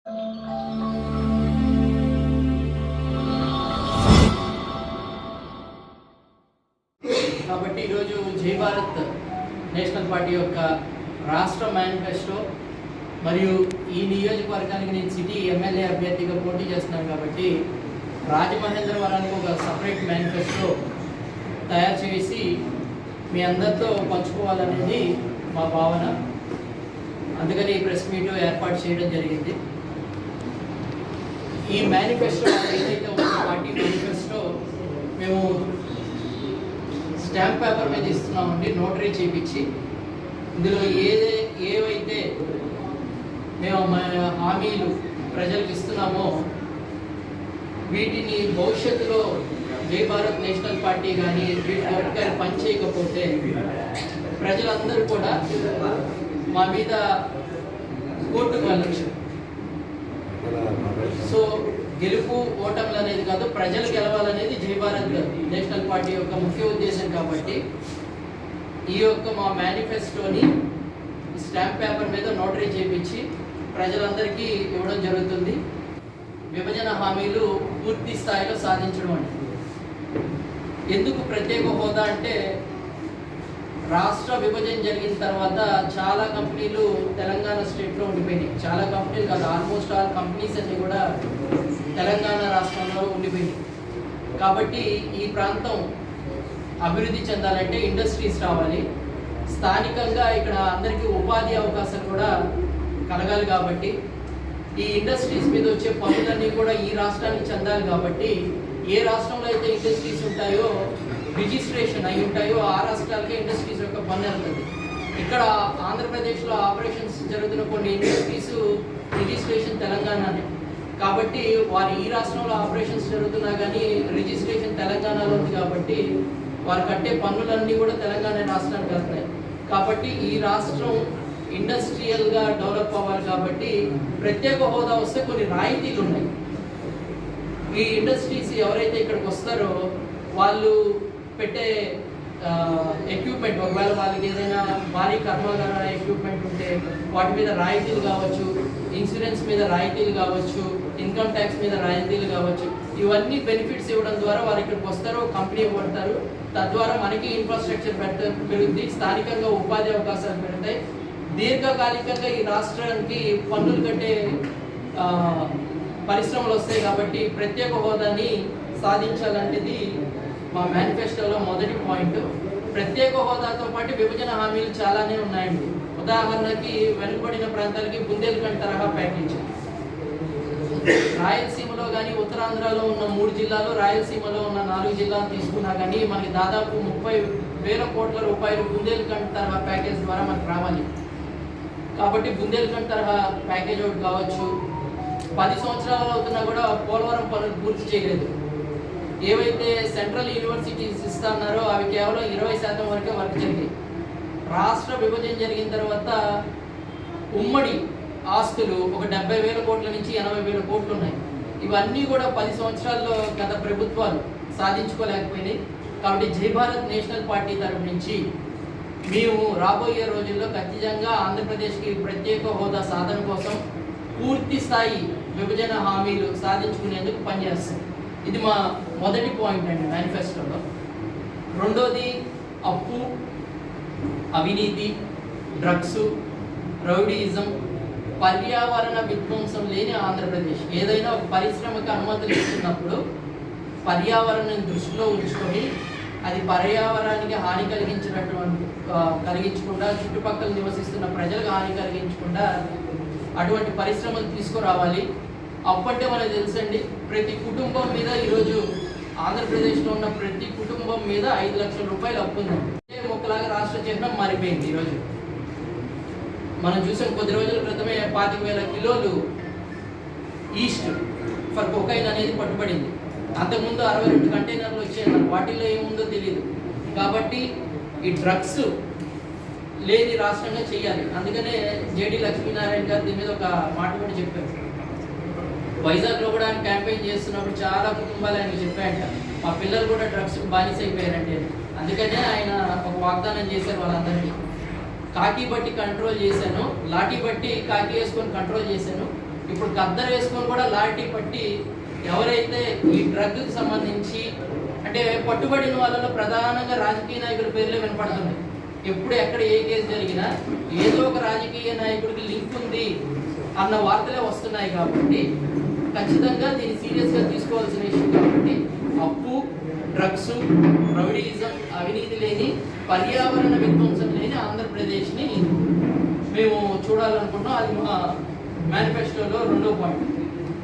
కాబట్టి ఈరోజు జై భారత్ నేషనల్ పార్టీ యొక్క రాష్ట్ర మేనిఫెస్టో మరియు ఈ నియోజకవర్గానికి నేను సిటీ ఎమ్మెల్యే అభ్యర్థిగా పోటీ చేస్తున్నాను కాబట్టి రాజమహేంద్రవరానికి ఒక సపరేట్ మేనిఫెస్టో తయారు చేసి మీ అందరితో పంచుకోవాలనేది మా భావన. అందుకని ఈ ప్రెస్ మీట్ ఏర్పాటు చేయడం జరిగింది. ఈ మేనిఫెస్టో ఏదైతే ఉందో పార్టీ మేనిఫెస్టో మేము స్టాంప్ పేపర్ మీద ఇస్తున్నామండి, నోటరీ చేయించి. ఇందులో ఏవైతే మేము హామీలు ప్రజలకు ఇస్తున్నామో వీటిని భవిష్యత్తులో జై భారత్ నేషనల్ పార్టీ కానీ వీటి ఒక్కరి పనిచేయకపోతే ప్రజలందరూ కూడా మా మీద కోర్టుకు వెళ్ళచ్చు. సో గెలుపు ఓటములు అనేది కాదు, ప్రజలు గెలవాలనేది జై భారత్ నేషనల్ పార్టీ యొక్క ముఖ్య ఉద్దేశం. కాబట్టి ఈ యొక్క మా మేనిఫెస్టోని స్టాంప్ పేపర్ మీద నోటరీ చేయించి ప్రజలందరికీ ఇవ్వడం జరుగుతుంది. విభజన హామీలు పూర్తి స్థాయిలో సాధించడం అంటే ఎందుకు ప్రత్యేక హోదా అంటే, రాష్ట్ర విభజన జరిగిన తర్వాత చాలా కంపెనీలు తెలంగాణ స్టేట్లో ఉండిపోయినాయి. చాలా కంపెనీలు కాదు, ఆల్మోస్ట్ ఆల్ కంపెనీస్ అన్నీ కూడా తెలంగాణ రాష్ట్రంలో ఉండిపోయినాయి. కాబట్టి ఈ ప్రాంతం అభివృద్ధి చెందాలంటే ఇండస్ట్రీస్ రావాలి, స్థానికంగా ఇక్కడ అందరికీ ఉపాధి అవకాశాలు కూడా కలగాలి. కాబట్టి ఈ ఇండస్ట్రీస్ మీద వచ్చే పనులన్నీ కూడా ఈ రాష్ట్రానికి చెందాలి. కాబట్టి ఏ రాష్ట్రంలో అయితే ఇండస్ట్రీస్ ఉంటాయో, రిజిస్ట్రేషన్ అయి ఉంటాయో ఆ రాష్ట్రాలకే ఇండస్ట్రీస్ యొక్క పన్ను వెళ్తుంది. ఇక్కడ ఆంధ్రప్రదేశ్లో ఆపరేషన్స్ జరుగుతున్న కొన్ని ఇండస్ట్రీస్ రిజిస్ట్రేషన్ తెలంగాణనే. కాబట్టి వారు ఈ రాష్ట్రంలో ఆపరేషన్స్ జరుగుతున్నా కానీ రిజిస్ట్రేషన్ తెలంగాణలో ఉంది. కాబట్టి వారు కట్టే పన్నులన్నీ కూడా తెలంగాణ రాష్ట్రానికి వెళ్తున్నాయి. కాబట్టి ఈ రాష్ట్రం ఇండస్ట్రియల్గా డెవలప్ అవ్వాలి. కాబట్టి ప్రత్యేక హోదా వస్తే కొన్ని రాయితీలు ఉన్నాయి. ఈ ఇండస్ట్రీస్ ఎవరైతే ఇక్కడికి వస్తారో వాళ్ళు పెట్టే ఎక్విప్మెంట్, ఒకవేళ వాళ్ళకి ఏదైనా భారీ కర్మాగార ఎక్విప్మెంట్ ఉంటే వాటి మీద రాయితీలు కావచ్చు, ఇన్సూరెన్స్ మీద రాయితీలు కావచ్చు, ఇన్కమ్ ట్యాక్స్ మీద రాయితీలు కావచ్చు. ఇవన్నీ బెనిఫిట్స్ ఇవ్వడం ద్వారా వారు ఇక్కడికి వస్తారు, కంపెనీ పడతారు. తద్వారా మనకి ఇన్ఫ్రాస్ట్రక్చర్ పెరుగుద్ది, స్థానికంగా ఉపాధి అవకాశాలు పెరుగుతాయి. దీర్ఘకాలికంగా ఈ రాష్ట్రానికి పన్నులు కట్టే పరిశ్రమలు వస్తాయి. కాబట్టి ప్రత్యేక హోదాని సాధించాలనేది మా మేనిఫెస్టోలో మొదటి పాయింట్. ప్రత్యేక హోదాతో పాటు విభజన హామీలు చాలానే ఉన్నాయండి. ఉదాహరణకి వెనుకబడిన ప్రాంతాలకి బుందేల్ఖండ్ తరహా ప్యాకేజ్, రాయలసీమలో కానీ ఉత్తరాంధ్రలో ఉన్న 3 జిల్లాలు, రాయలసీమలో ఉన్న 4 జిల్లాలు తీసుకున్నా కానీ మనకి దాదాపు 30,000 కోట్ల రూపాయలు బుందేల్ఖండ్ తరహా ప్యాకేజ్ ద్వారా మనకు రావాలి. కాబట్టి బుందేల్ఖండ్ తరహా ప్యాకేజ్ ఒకటి కావచ్చు. 10 సంవత్సరాలు అవుతున్నా కూడా పోలవరం పనులు పూర్తి చేయలేదు. ఏవైతే సెంట్రల్ యూనివర్సిటీస్ ఇస్తున్నారో అవి కేవలం 20% వరకే వర్క్ జరిగాయి. రాష్ట్ర విభజన జరిగిన తర్వాత ఉమ్మడి ఆస్తులు ఒక 70,000 కోట్ల నుంచి 80,000 కోట్లు ఉన్నాయి. ఇవన్నీ కూడా 10 సంవత్సరాల్లో గత ప్రభుత్వాలు సాధించుకోలేకపోయినాయి. కాబట్టి జై భారత్ నేషనల్ పార్టీ తరఫు నుంచి మేము రాబోయే రోజుల్లో ఖచ్చితంగా ఆంధ్రప్రదేశ్కి ప్రత్యేక హోదా సాధన కోసం పూర్తి స్థాయి విభజన హామీలు సాధించుకునేందుకు పనిచేస్తాం. ఇది మా మొదటి పాయింట్ అండి మేనిఫెస్టోలో. రెండోది అప్పు, అవినీతి, డ్రగ్స్, రౌడీయిజం, పర్యావరణ విధ్వంసం లేని ఆంధ్రప్రదేశ్. ఏదైనా ఒక పరిశ్రమకు అనుమతులు ఇస్తున్నప్పుడు పర్యావరణం దృష్టిలో ఉంచుకొని అది పర్యావరణానికి హాని కలిగించకుండా, చుట్టుపక్కల నివసిస్తున్న ప్రజలకు హాని కలిగించకుండా అటువంటి పరిశ్రమలు తీసుకురావాలి. అప్పంటే మనకు తెలుసండి, ప్రతి కుటుంబం మీద ఈరోజు ఆంధ్రప్రదేశ్లో ఉన్న ప్రతి కుటుంబం మీద 5 లక్షల రూపాయలు అప్పు ఉంది. ఒకలాగా రాష్ట్ర చిహ్నం మారిపోయింది. ఈరోజు మనం చూసాం, కొద్ది రోజుల క్రితమే 25,000 కిలోలు ఈస్ట్ ఫర్ కొకైన్ అనేది పట్టుబడింది. అంతకుముందు 62 కంటైనర్లు వచ్చాయి. వాటిల్లో ఏముందో తెలియదు. కాబట్టి ఈ డ్రగ్స్ లేని రాష్ట్రంగా చేయాలి. అందుకనే జేడి లక్ష్మీనారాయణ గారు దీని మీద ఒక మాట కూడా చెప్పారు. వైజాగ్లో కూడా ఆయన క్యాంపెయిన్ చేస్తున్నప్పుడు చాలా కుటుంబాలు ఆయనకు చెప్పాయంట, మా పిల్లలు కూడా డ్రగ్స్ బానిస అయిపోయారంటే. అందుకనే ఆయన ఒక వాగ్దానం చేశారు వాళ్ళందరినీ. కాకి బట్టి కంట్రోల్ చేశాను, లాఠీ బట్టి కాకి వేసుకొని కంట్రోల్ చేశాను, ఇప్పుడు గద్దరు వేసుకొని కూడా లాఠీ పట్టి ఎవరైతే ఈ డ్రగ్కి సంబంధించి అంటే పట్టుబడిన వాళ్ళలో ప్రధానంగా రాజకీయ నాయకుల పేర్లే వినపడుతున్నాయి. ఎప్పుడు ఎక్కడ ఏ కేసు జరిగినా ఏదో ఒక రాజకీయ నాయకుడికి లింక్ ఉంది అన్న వార్తలే వస్తున్నాయి. కాబట్టి ఖచ్చితంగా దీన్ని సీరియస్గా తీసుకోవాల్సిన ఇష్యూ. కాబట్టి అప్పు, డ్రగ్స్, రౌడీయిజం, అవినీతి లేని, పర్యావరణ విధ్వంసం లేని ఆంధ్రప్రదేశ్ని మేము చూడాలనుకుంటున్నాం. అది మా మేనిఫెస్టోలో 2వ పాయింట్.